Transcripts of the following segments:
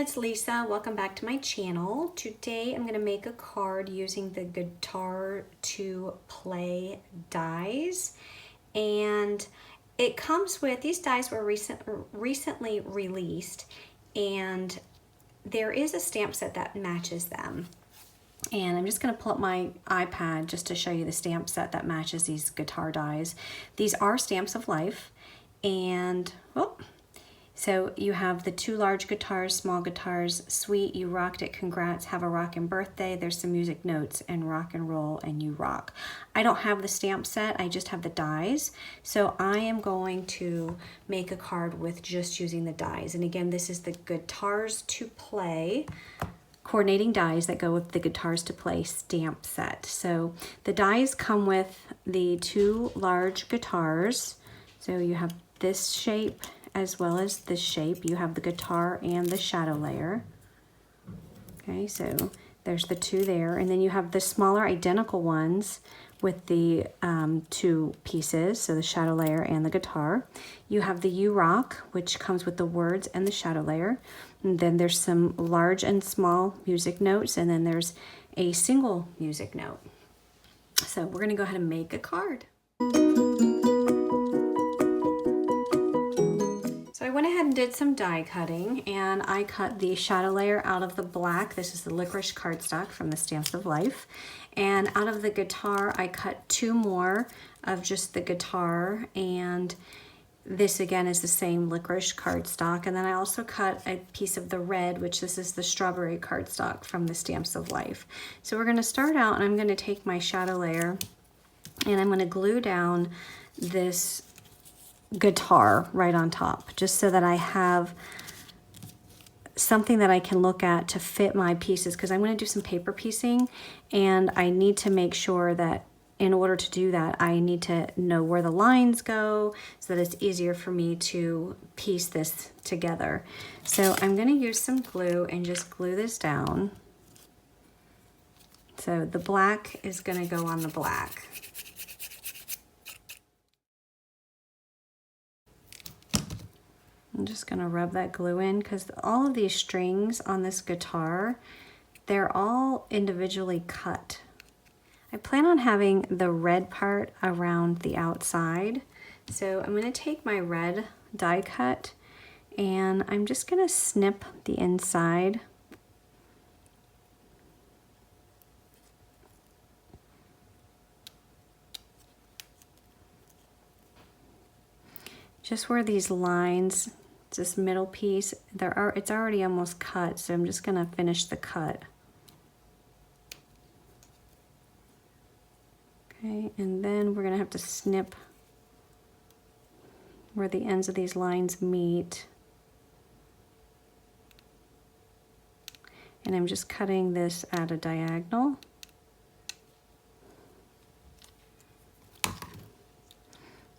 it's Lisa. Welcome back to my channel. Today I'm going to make a card using the Guitar to Play dies. And it comes with, these dies were recently released, and there is a stamp set that matches them. And I'm just going to pull up my iPad just to show you the stamp set that matches these guitar dies. These are Stamps of Life, and so you have the 2 large guitars, small guitars, sweet, you rocked it, congrats, have a rockin' birthday, there's some music notes, and rock and roll, and you rock. I don't have the stamp set, I just have the dies. So I am going to make a card with just using the dies. And again, this is the Guitars to Play coordinating dies that go with the Guitars to Play stamp set. So the dies come with the 2 large guitars. So you have this shape as well as this shape. You have the guitar and the shadow layer. Okay, so there's the 2 there. And then you have the smaller identical ones with the 2 pieces, so the shadow layer and the guitar. You have the You Rock, which comes with the words and the shadow layer. And then there's some large and small music notes, and then there's a single music note. So we're gonna go ahead and make a card. So I went ahead and did some die cutting, and I cut the shadow layer out of the black. This is the licorice cardstock from the Stamps of Life. And out of the guitar, I cut 2 more of just the guitar, and this again is the same licorice cardstock. And then I also cut a piece of the red, which this is the strawberry cardstock from the Stamps of Life. So we're gonna start out, and I'm gonna take my shadow layer, and I'm gonna glue down this guitar right on top, just so that I have something that I can look at to fit my pieces, because I'm going to do some paper piecing, and I need to make sure that in order to do that, I need to know where the lines go so that it's easier for me to piece this together. So I'm going to use some glue and just glue this down. So the black is going to go on the black. I'm just gonna rub that glue in, because all of these strings on this guitar, they're all individually cut. I plan on having the red part around the outside. So I'm gonna take my red die cut, and I'm just gonna snip the inside. Just where these lines, this middle piece, it's already almost cut, so I'm just gonna finish the cut. Okay, and then we're gonna have to snip where the ends of these lines meet. And I'm just cutting this at a diagonal.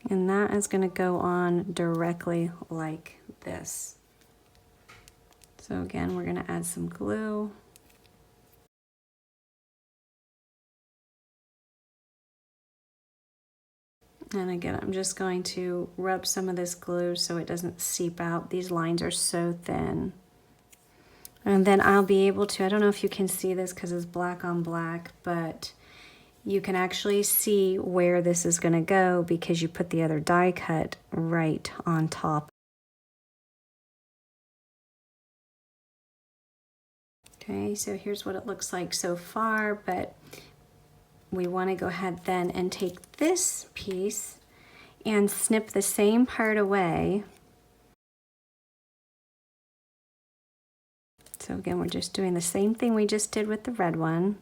And that is going to go on directly like this. So again, we're going to add some glue. And again, I'm just going to rub some of this glue so it doesn't seep out. These lines are so thin. And then I'll be able to, I don't know if you can see this because it's black on black, but you can actually see where this is going to go because you put the other die cut right on top. Okay, so here's what it looks like so far, but we want to go ahead then and take this piece and snip the same part away. So again, we're just doing the same thing we just did with the red one.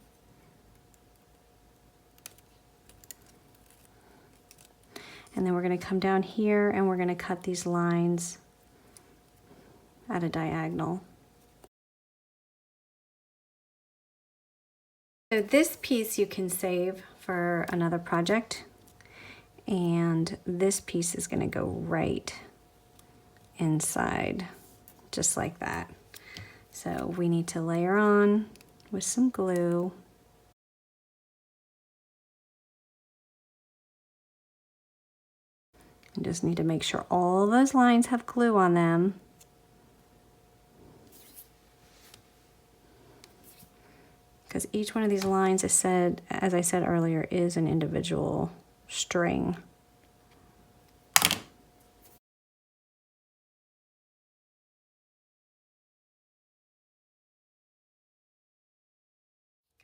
And then we're going to come down here and we're going to cut these lines at a diagonal. So this piece you can save for another project, and this piece is going to go right inside, just like that. So we need to layer on with some glue. I just need to make sure all those lines have glue on them. because each one of these lines is said, as I said earlier, is an individual string.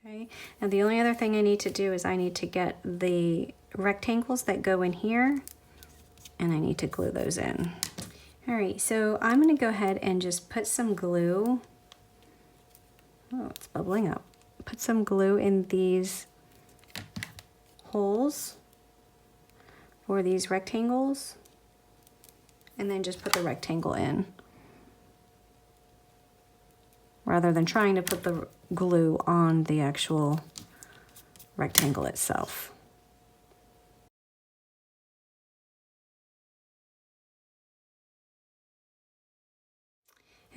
Okay, now the only other thing I need to do is I need to get the rectangles that go in here, and I need to glue those in. All right, so I'm gonna go ahead and just put some glue. Oh, it's bubbling up. Put some glue in these holes for these rectangles, and then just put the rectangle in, rather than trying to put the glue on the actual rectangle itself.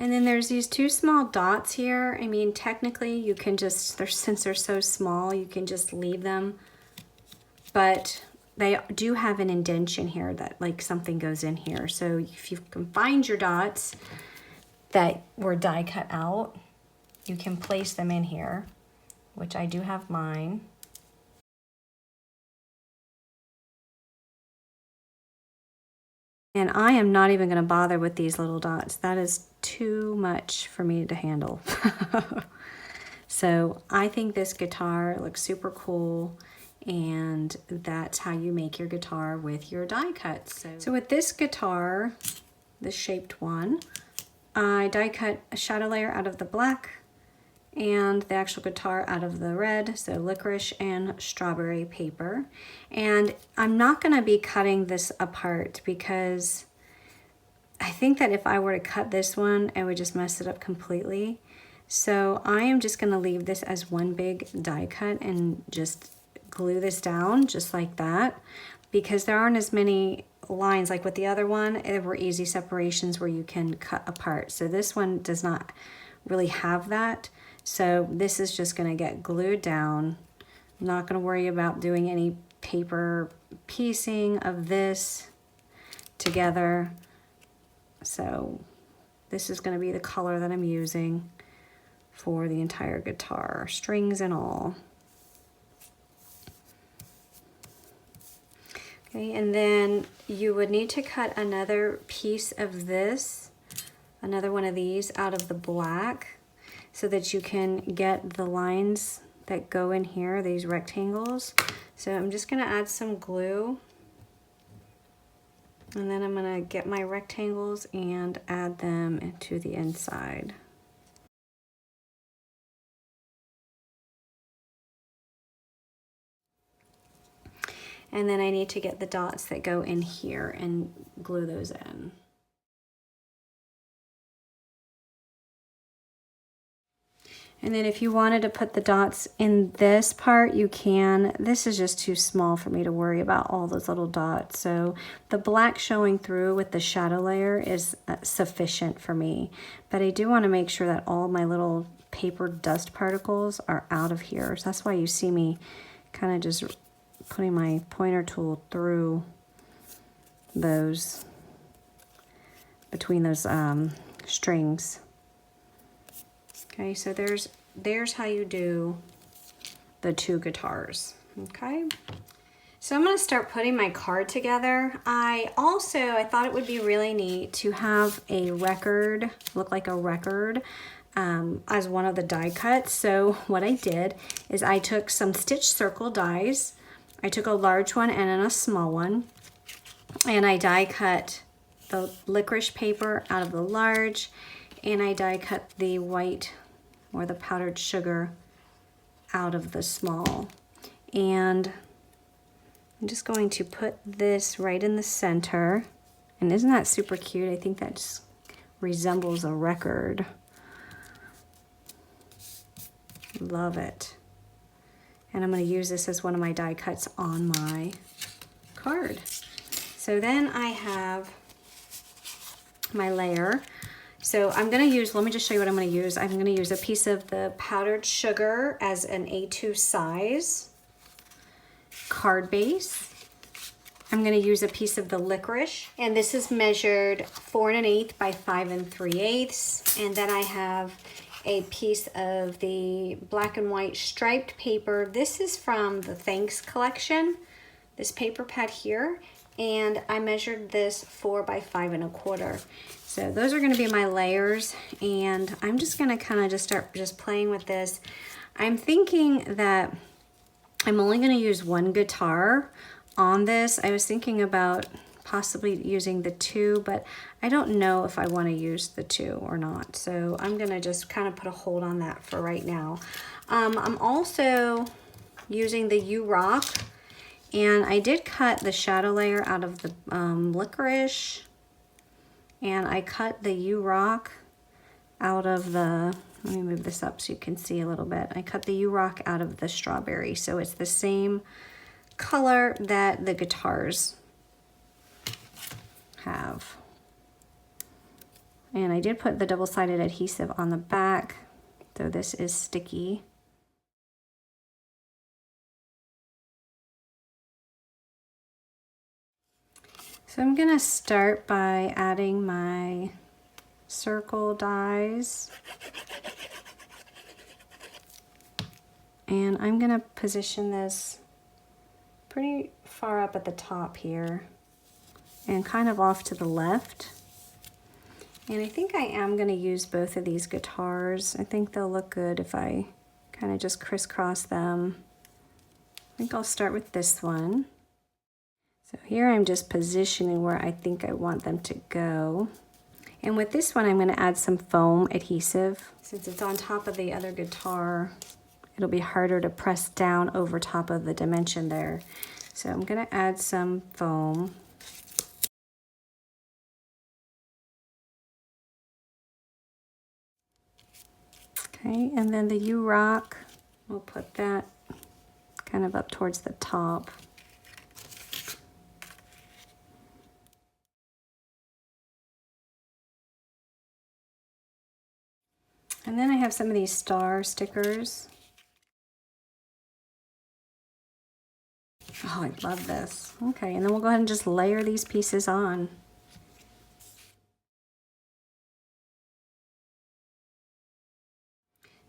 And then there's these two small dots here. I mean, technically you can just, since they're so small, you can just leave them, but they do have an indentation here that like something goes in here. So if you can find your dots that were die cut out, you can place them in here, which I do have mine. And I am not even going to bother with these little dots. That is too much for me to handle. So I think this guitar looks super cool, and that's how you make your guitar with your die cuts. So with this guitar, this shaped one, I die cut a shadow layer out of the black and the actual guitar out of the red, so licorice and strawberry paper. And I'm not gonna be cutting this apart because I think that if I were to cut this one, I would just mess it up completely. So I am just gonna leave this as one big die cut and just glue this down just like that, because there aren't as many lines like with the other one. There were easy separations where you can cut apart. So this one does not really have that. So this is just gonna get glued down. I'm not gonna worry about doing any paper piecing of this together. So this is gonna be the color that I'm using for the entire guitar, strings and all. Okay, and then you would need to cut another piece of this, another one of these out of the black, so that you can get the lines that go in here, these rectangles. So I'm just gonna add some glue, and then I'm gonna get my rectangles and add them into the inside. And then I need to get the dots that go in here and glue those in. And then if you wanted to put the dots in this part, you can. This is just too small for me to worry about all those little dots. So the black showing through with the shadow layer is sufficient for me. But I do want to make sure that all my little paper dust particles are out of here. So that's why you see me kind of just putting my pointer tool through those, between those strings. Okay, so there's how you do the two guitars, okay? So I'm gonna start putting my card together. I thought it would be really neat to have a record, look like a record, as one of the die cuts. So what I did is I took some stitch circle dies. I took a large one and then a small one, and I die cut the licorice paper out of the large, and I die cut the white or the powdered sugar out of the small. And I'm just going to put this right in the center. And isn't that super cute? I think that just resembles a record. Love it. And I'm going to use this as one of my die cuts on my card. So then I have my layer. So I'm gonna use, let me just show you what I'm gonna use. I'm gonna use a piece of the powdered sugar as an A2 size card base. I'm gonna use a piece of the licorice, and this is measured 4 1/8 by 5 3/8. And then I have a piece of the black and white striped paper. This is from the Thanks collection, this paper pad here, and I measured this 4 by 5 1/4. So those are gonna be my layers, and I'm just gonna kind of just start just playing with this. I'm thinking that I'm only gonna use one guitar on this. I was thinking about possibly using the 2, but I don't know if I want to use the 2 or not. So I'm gonna just kind of put a hold on that for right now. I'm also using the U-Rock, and I did cut the shadow layer out of the licorice, and I cut the U-Rock out of the, let me move this up so you can see a little bit. I cut the U-Rock out of the strawberry, so it's the same color that the guitars have. And I did put the double-sided adhesive on the back, so this is sticky. So I'm gonna start by adding my circle dies. And I'm gonna position this pretty far up at the top here and kind of off to the left. And I think I am gonna use both of these guitars. I think they'll look good if I kind of just crisscross them. I think I'll start with this one. So here I'm just positioning where I think I want them to go. And with this one, I'm gonna add some foam adhesive. Since it's on top of the other guitar, it'll be harder to press down over top of the dimension there. So I'm gonna add some foam. Okay, and then the U-Rock, we'll put that kind of up towards the top. And then I have some of these star stickers. Oh, I love this. Okay, and then we'll go ahead and just layer these pieces on.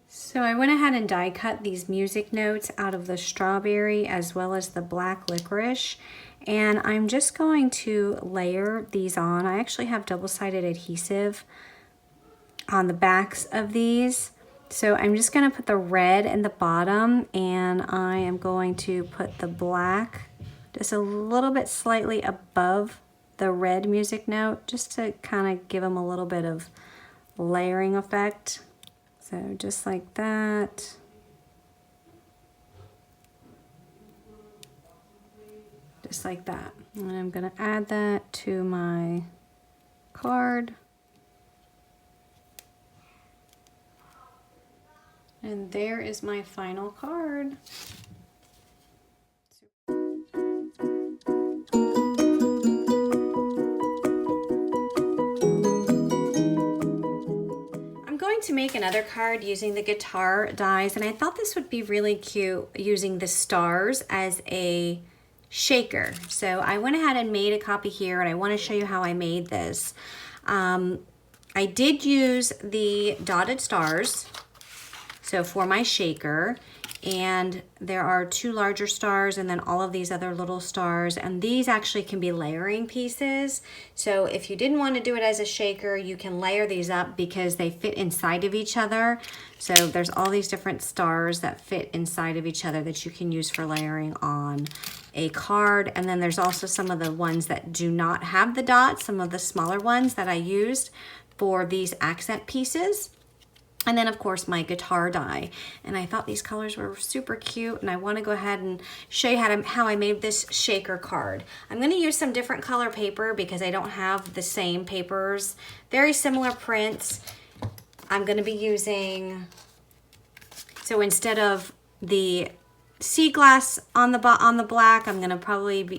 So I went ahead and die cut these music notes out of the strawberry as well as the black licorice. And I'm just going to layer these on. I actually have double-sided adhesive on the backs of these. So I'm just gonna put the red in the bottom, and I am going to put the black just a little bit slightly above the red music note, just to kind of give them a little bit of layering effect. So just like that. Just like that. And I'm gonna add that to my card. And there is my final card. I'm going to make another card using the guitar dies, and I thought this would be really cute using the stars as a shaker. So I went ahead and made a copy here, and I want to show you how I made this. I did use the dotted stars, so for my shaker, and there are 2 larger stars and then all of these other little stars, and these actually can be layering pieces. So if you didn't want to do it as a shaker, you can layer these up because they fit inside of each other. So there's all these different stars that fit inside of each other that you can use for layering on a card. And then there's also some of the ones that do not have the dots, some of the smaller ones that I used for these accent pieces. And then of course my guitar die. And I thought these colors were super cute, and I want to go ahead and show you how I made this shaker card. I'm going to use some different color paper because I don't have the same papers. Very similar prints. I'm going to be using, so instead of the sea glass on the black, I'm gonna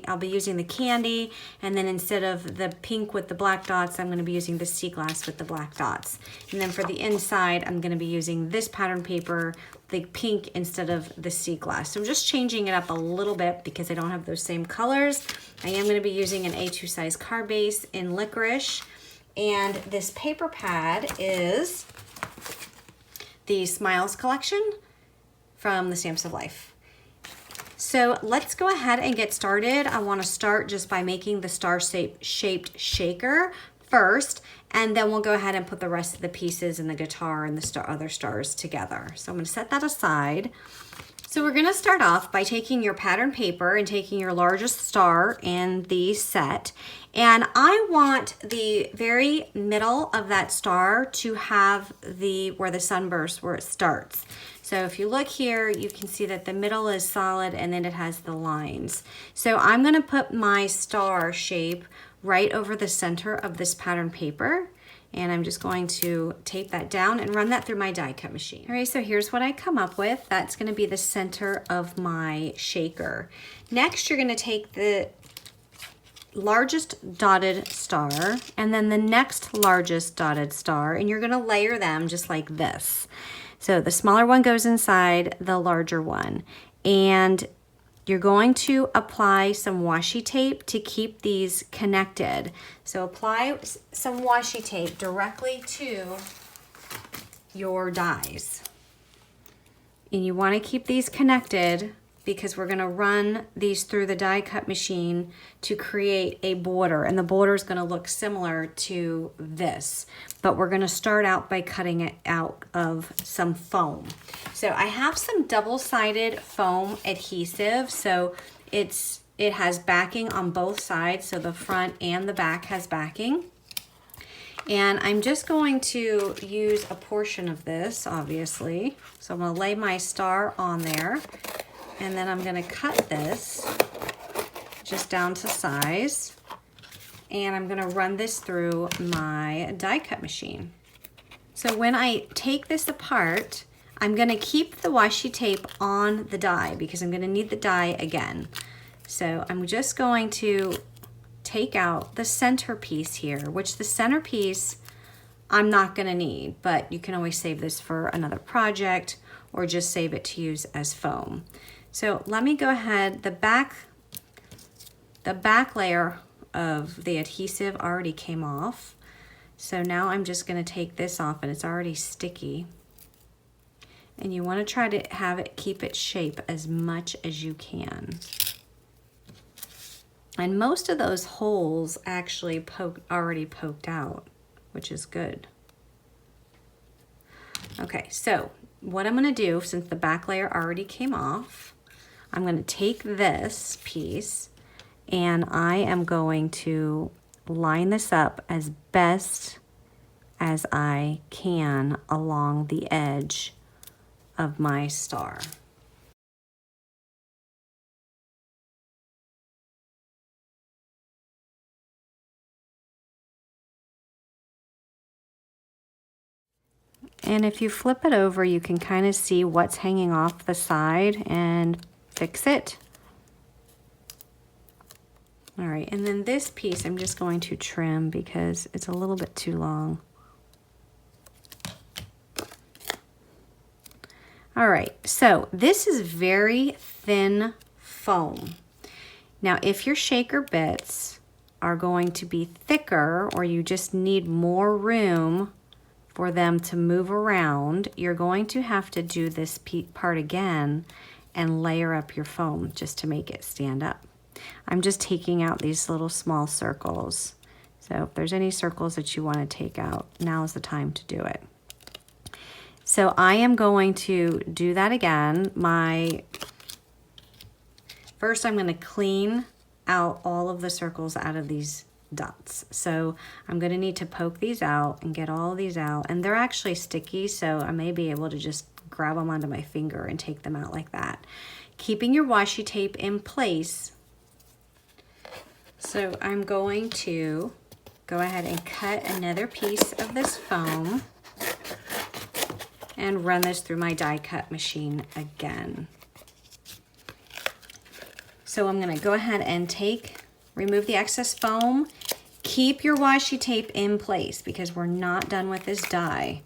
I'll be using the candy, and then instead of the pink with the black dots, I'm gonna be using the sea glass with the black dots. And then for the inside, I'm gonna be using this pattern paper, the pink instead of the sea glass. So I'm just changing it up a little bit because I don't have those same colors. I am gonna be using an A2 size card base in licorice, and this paper pad is the Smiles collection from the Stamps of Life. So let's go ahead and get started. I want to start just by making the star-shaped shaker first, and then we'll go ahead and put the rest of the pieces and the guitar and the other stars together. So I'm going to set that aside. So we're going to start off by taking your pattern paper and taking your largest star in the set, and I want the very middle of that star to have where the sunburst, where it starts. So if you look here, you can see that the middle is solid and then it has the lines. So I'm going to put my star shape right over the center of this pattern paper, and I'm just going to tape that down and run that through my die cut machine. All right, so here's what I come up with. That's going to be the center of my shaker. Next, you're going to take the largest dotted star and then the next largest dotted star, and you're going to layer them just like this. So the smaller one goes inside the larger one, and you're going to apply some washi tape to keep these connected. So apply some washi tape directly to your dies. And you want to keep these connected because we're going to run these through the die cut machine to create a border, and the border is going to look similar to this, but we're going to start out by cutting it out of some foam. So I have some double-sided foam adhesive, so it has backing on both sides, so the front and the back has backing. And I'm just going to use a portion of this, obviously. So I'm going to lay my star on there, and then I'm going to cut this just down to size, and I'm going to run this through my die cut machine. So when I take this apart, I'm going to keep the washi tape on the die because I'm going to need the die again. So I'm just going to take out the centerpiece here, which the centerpiece I'm not going to need, but you can always save this for another project or just save it to use as foam. So let me go ahead, the back layer of the adhesive already came off. So now I'm just going to take this off, and it's already sticky. And you want to try to have it keep its shape as much as you can. And most of those holes actually already poked out, which is good. Okay, so what I'm going to do, since the back layer already came off, I'm going to take this piece and I am going to line this up as best as I can along the edge of my star. And if you flip it over, you can kind of see what's hanging off the side and fix it. All right, and then this piece I'm just going to trim because it's a little bit too long. All right, so this is very thin foam. Now, if your shaker bits are going to be thicker or you just need more room for them to move around, you're going to have to do this part again and layer up your foam just to make it stand up. I'm just taking out these little small circles. So if there's any circles that you want to take out, now is the time to do it. So I am going to do that again. First I'm going to clean out all of the circles out of these dots. So I'm going to need to poke these out and get all of these out, and they're actually sticky, so I may be able to just grab them onto my finger and take them out like that, keeping your washi tape in place. So I'm going to go ahead and cut another piece of this foam and run this through my die cut machine again. So I'm going to go ahead and remove the excess foam. Keep your washi tape in place because we're not done with this die.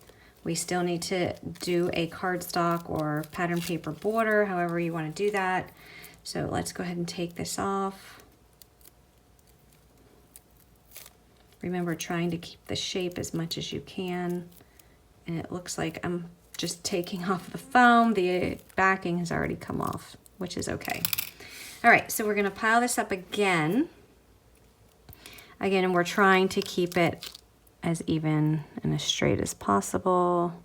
We still need to do a cardstock or pattern paper border, however you want to do that. So let's go ahead and take this off. Remember, trying to keep the shape as much as you can. And it looks like I'm just taking off the foam. The backing has already come off, which is okay. All right, so we're gonna pile this up again. And we're trying to keep it as even and as straight as possible.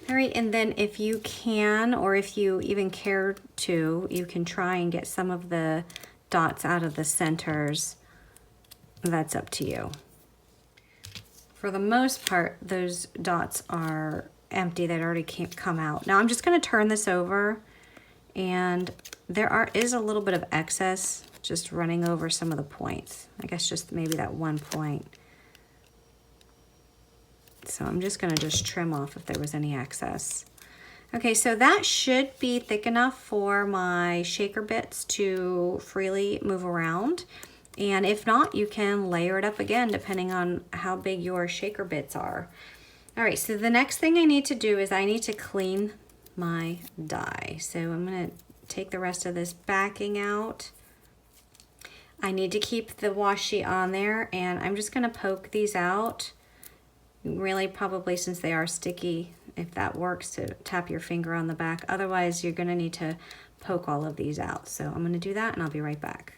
All right, and then if you can, or if you even care to, you can try and get some of the dots out of the centers. That's up to you. For the most part, those dots are empty. They'd already come out. Now I'm just gonna turn this over, and there is a little bit of excess just running over some of the points. I guess just maybe that one point. So I'm just gonna trim off if there was any excess. Okay, so that should be thick enough for my shaker bits to freely move around. And if not, you can layer it up again depending on how big your shaker bits are. All right, so the next thing I need to do is I need to clean my die. So I'm gonna take the rest of this backing out. I need to keep the washi on there, and I'm just gonna poke these out. Really, probably, since they are sticky, if that works, to tap your finger on the back. Otherwise, you're gonna need to poke all of these out. So I'm gonna do that and I'll be right back.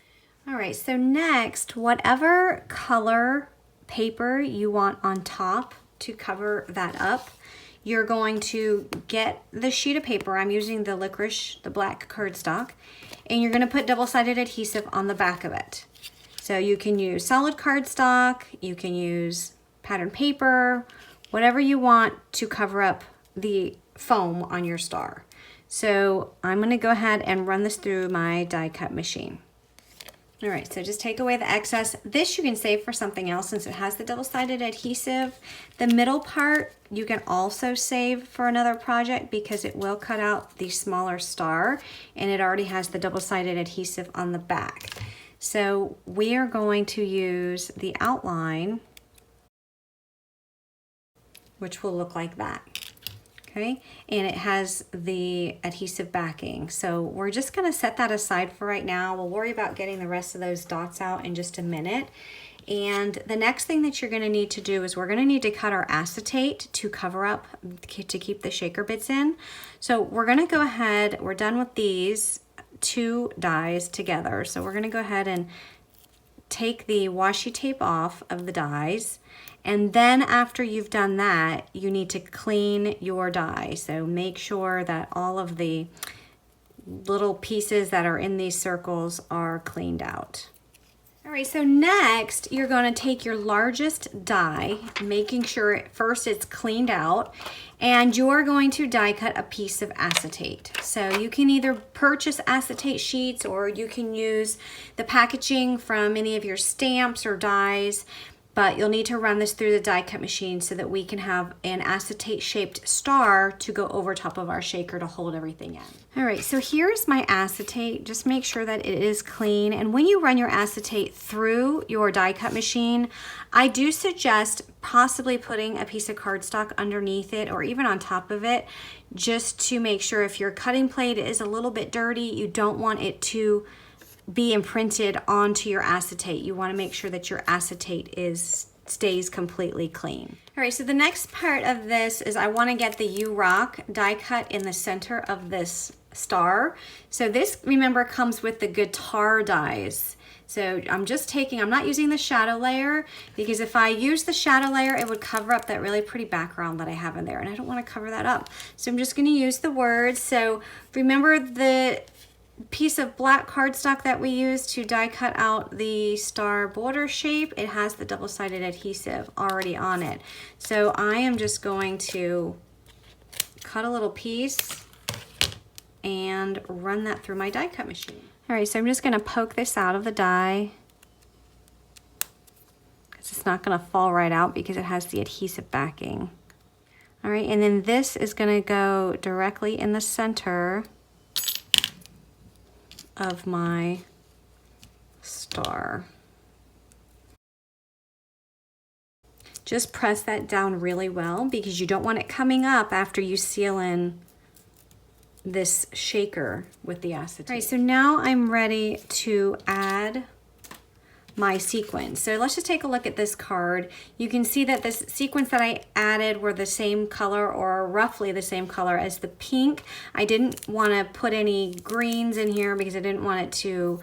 All right, so next, whatever color paper you want on top to cover that up, you're going to get the sheet of paper. I'm using the licorice, the black cardstock, and you're gonna put double-sided adhesive on the back of it. So you can use solid cardstock, you can use pattern paper, whatever you want to cover up the foam on your star. So I'm gonna go ahead and run this through my die cut machine. All right, so just take away the excess. This you can save for something else since it has the double-sided adhesive. The middle part you can also save for another project because it will cut out the smaller star, and it already has the double-sided adhesive on the back. So we are going to use the outline, which will look like that, okay? And it has the adhesive backing. So we're just gonna set that aside for right now. We'll worry about getting the rest of those dots out in just a minute. And the next thing that you're gonna need to do is we're gonna need to cut our acetate to cover up, to keep the shaker bits in. So we're gonna go ahead, we're done with these two dies together. So we're gonna go ahead and take the washi tape off of the dies. And then after you've done that, you need to clean your die. So make sure that all of the little pieces that are in these circles are cleaned out. All right, so next you're gonna take your largest die, making sure first it's cleaned out, and you're going to die cut a piece of acetate. So you can either purchase acetate sheets or you can use the packaging from any of your stamps or dies, but you'll need to run this through the die cut machine so that we can have an acetate shaped star to go over top of our shaker to hold everything in. All right, so here's my acetate. Just make sure that it is clean. And when you run your acetate through your die cut machine, I do suggest possibly putting a piece of cardstock underneath it or even on top of it, just to make sure if your cutting plate is a little bit dirty, you don't want it to be imprinted onto your acetate. You want to make sure that your acetate stays completely clean. All right, so the next part of this is I want to get the U-Rock die cut in the center of this star. So this, remember, comes with the guitar dies. So I'm not using the shadow layer, because if I use the shadow layer, it would cover up that really pretty background that I have in there, and I don't want to cover that up. So I'm just going to use the words. So remember the piece of black cardstock that we used to die cut out the star border shape, it has the double-sided adhesive already on it. So I am just going to cut a little piece and run that through my die cut machine. All right, so I'm just gonna poke this out of the die, because it's not gonna fall right out because it has the adhesive backing. All right, and then this is gonna go directly in the center of my star. Just press that down really well, because you don't want it coming up after you seal in this shaker with the acetate. All right, so now I'm ready to add my sequins. So let's just take a look at this card. You can see that this sequins that I added were the same color, or roughly the same color as the pink. I didn't want to put any greens in here because I didn't want it to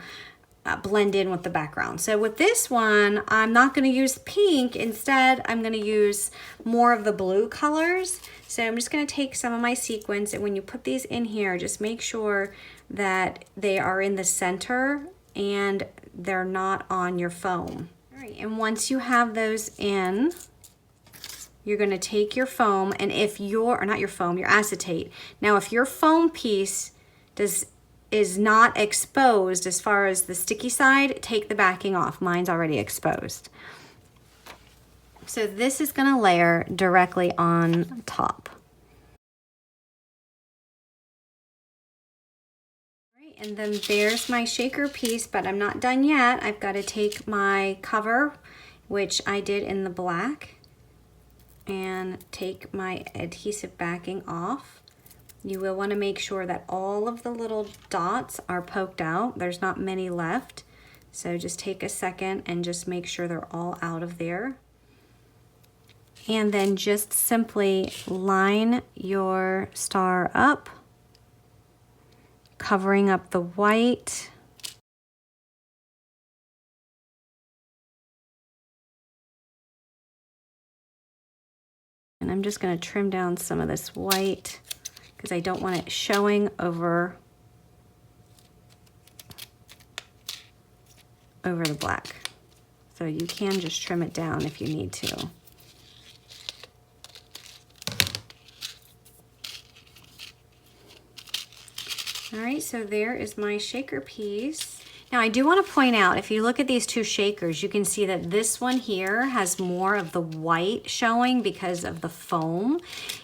blend in with the background. So with this one, I'm not going to use pink. Instead, I'm going to use more of the blue colors. So I'm just going to take some of my sequins, and when you put these in here, just make sure that they are in the center and they're not on your foam. All right, and once you have those in, you're going to take your foam, and if your, not your foam, your acetate. Now, if your foam piece is not exposed as far as the sticky side, take the backing off. Mine's already exposed. So this is going to layer directly on top. And then there's my shaker piece, but I'm not done yet. I've got to take my cover, which I did in the black, and take my adhesive backing off. You will want to make sure that all of the little dots are poked out. There's not many left. So just take a second and just make sure they're all out of there. And then just simply line your star up, covering up the white. And I'm just going to trim down some of this white because I don't want it showing over the black. So you can just trim it down if you need to. All right, so there is my shaker piece. Now I do want to point out, if you look at these two shakers, you can see that this one here has more of the white showing because of the foam,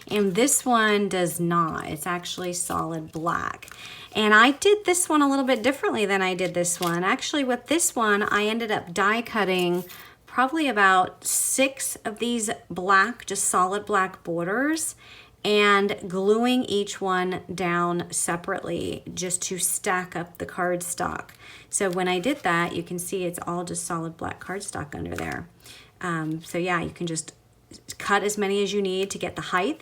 and this one does not. It's actually solid black. And I did this one a little bit differently than I did this one. Actually, with this one, I ended up die cutting probably about 6 of these black, just solid black borders, and gluing each one down separately just to stack up the cardstock. So when I did that, you can see it's all just solid black cardstock under there. So yeah, you can just cut as many as you need to get the height.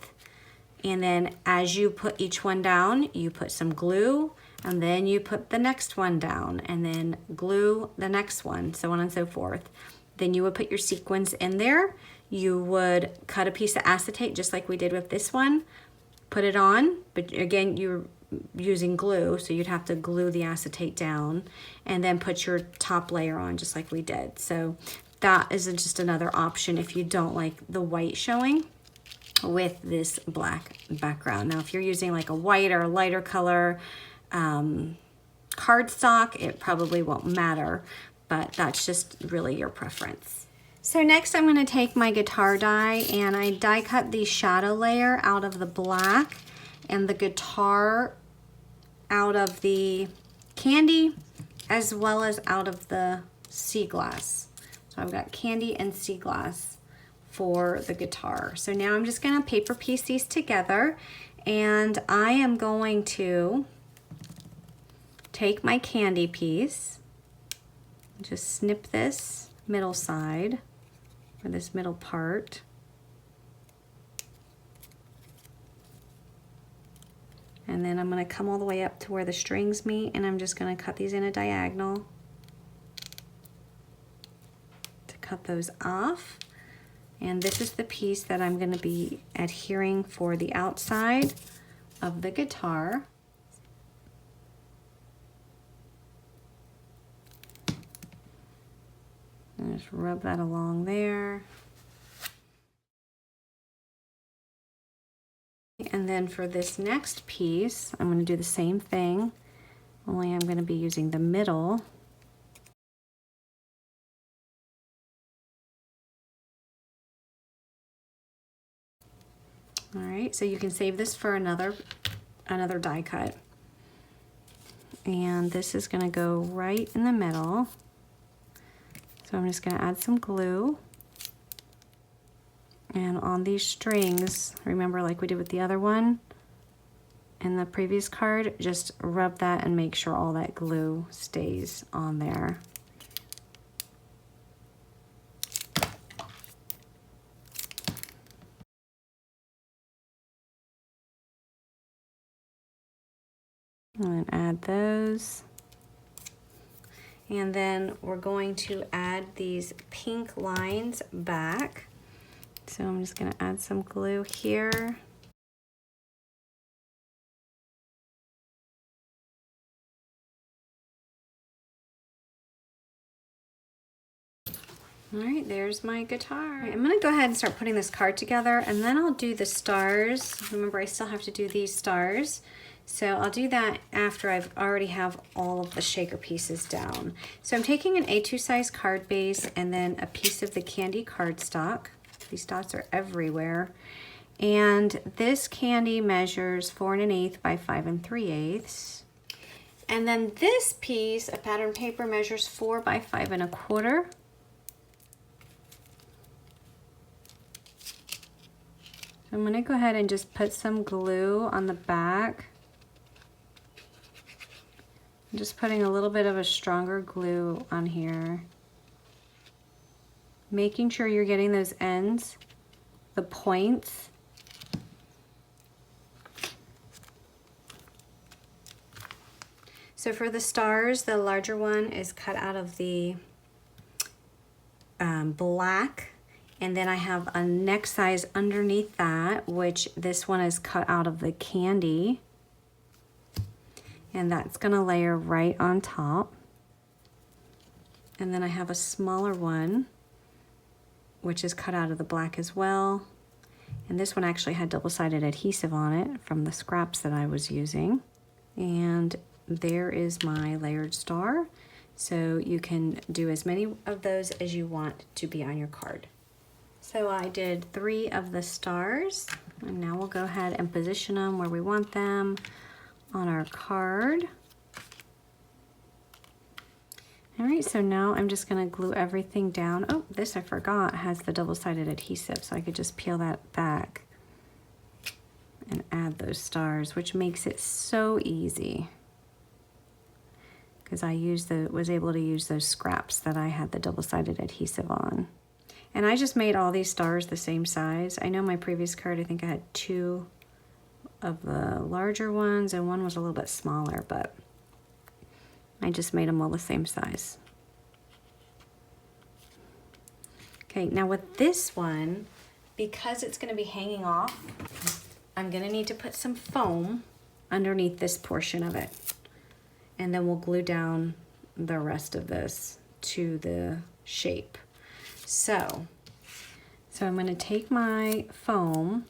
And then as you put each one down, you put some glue, and then you put the next one down, and then glue the next one, so on and so forth. Then you would put your sequins in there. You would cut a piece of acetate just like we did with this one, put it on, but again, you're using glue, so you'd have to glue the acetate down, and then put your top layer on just like we did. So that is just another option if you don't like the white showing with this black background. Now, if you're using like a white or a lighter color cardstock, it probably won't matter, but that's just really your preference. So next I'm going to take my guitar die, and I die cut the shadow layer out of the black and the guitar out of the candy, as well as out of the sea glass. So I've got candy and sea glass for the guitar. So now I'm just going to paper piece these together, and I am going to take my candy piece, just snip this middle side, or this middle part, and then I'm going to come all the way up to where the strings meet, and I'm just going to cut these in a diagonal to cut those off. And this is the piece that I'm going to be adhering for the outside of the guitar. And just rub that along there. And then for this next piece, I'm going to do the same thing, only I'm going to be using the middle. All right, so you can save this for another die cut. And this is going to go right in the middle. So I'm just going to add some glue. And on these strings, remember like we did with the other one, in the previous card, just rub that and make sure all that glue stays on there. And then add those. And then we're going to add these pink lines back. So I'm just going to add some glue here. All right, there's my guitar. Right, I'm gonna go ahead and start putting this card together, and then I'll do the stars. Remember, I still have to do these stars. So I'll do that after I've already have all of the shaker pieces down. So I'm taking an A2 size card base and then a piece of the candy cardstock. These dots are everywhere. And this candy measures 4 1/8 by 5 3/8. And then this piece of pattern paper measures 4 by 5 1/4. So I'm gonna go ahead and just put some glue on the back. I'm just putting a little bit of a stronger glue on here. Making sure you're getting those ends, the points. So for the stars, the larger one is cut out of the black. And then I have a next size underneath that, which this one is cut out of the candy. And that's gonna layer right on top. And then I have a smaller one, which is cut out of the black as well. And this one actually had double-sided adhesive on it from the scraps that I was using. And there is my layered star. So you can do as many of those as you want to be on your card. So I did 3 of the stars, and now we'll go ahead and position them where we want them on our card. All right, so now I'm just gonna glue everything down. Oh, this I forgot has the double-sided adhesive, so I could just peel that back and add those stars, which makes it so easy because I was able to use those scraps that I had the double-sided adhesive on. And I just made all these stars the same size. I know my previous card, I think I had 2 of the larger ones and one was a little bit smaller, but I just made them all the same size. Okay, now with this one, because it's gonna be hanging off, I'm gonna need to put some foam underneath this portion of it. And then we'll glue down the rest of this to the shape. So I'm gonna take my foam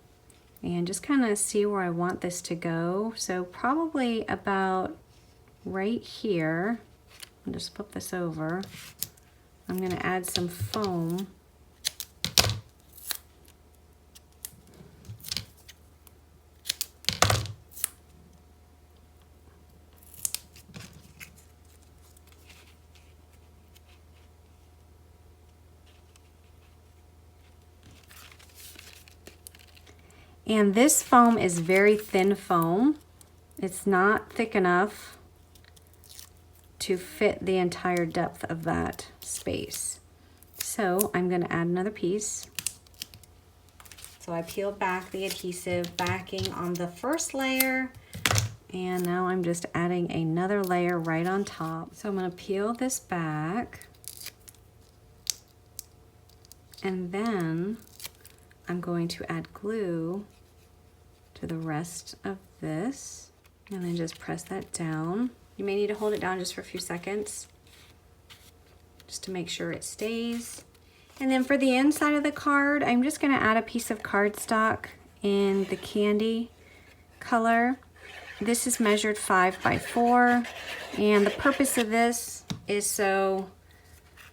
and just kind of see where I want this to go. So probably about right here. I'll just flip this over. I'm gonna add some foam. And this foam is very thin foam. It's not thick enough to fit the entire depth of that space. So I'm gonna add another piece. So I peeled back the adhesive backing on the first layer, and now I'm just adding another layer right on top. So I'm gonna peel this back, and then I'm going to add glue to the rest of this, and then just press that down. You may need to hold it down just for a few seconds just to make sure it stays. And then for the inside of the card, I'm just gonna add a piece of cardstock in the candy color. This is measured 5 by 4, and the purpose of this is so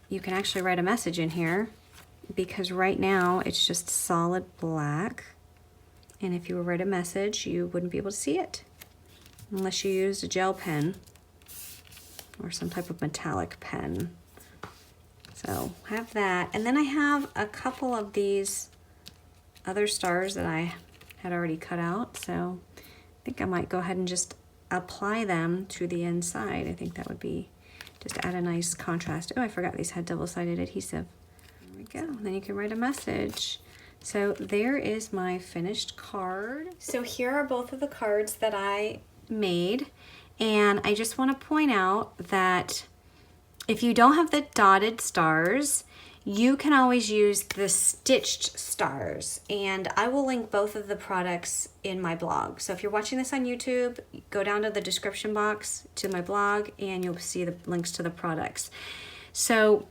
you can actually write a message in here, because right now it's just solid black. And if you were to write a message, you wouldn't be able to see it unless you used a gel pen or some type of metallic pen. So have that. And then I have a couple of these other stars that I had already cut out. So think I might go ahead and just apply them to the inside. I think that would be just add a nice contrast. Oh, I forgot these had double-sided adhesive. There we go. Then you can write a message. So there is my finished card. So here are both of the cards that I made. And I just want to point out that if you don't have the dotted stars, you can always use the stitched stars, and I will link both of the products in my blog. So if you're watching this on YouTube, go down to the description box to my blog and you'll see the links to the products. So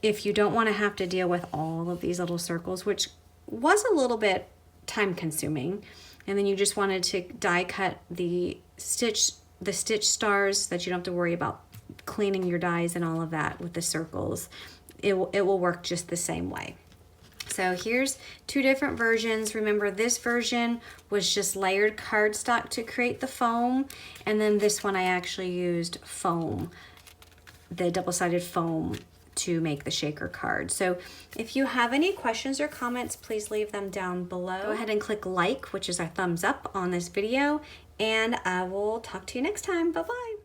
if you don't want to have to deal with all of these little circles, which was a little bit time consuming, and then you just wanted to die cut the stitch stars so that you don't have to worry about cleaning your dies and all of that with the circles, it will work just the same way. So here's two different versions. Remember, this version was just layered cardstock to create the foam, and then this one I actually used foam, the double-sided foam, to make the shaker card. So if you have any questions or comments, please leave them down below. Go ahead and click like, which is our thumbs up on this video, and I will talk to you next time. Bye-bye.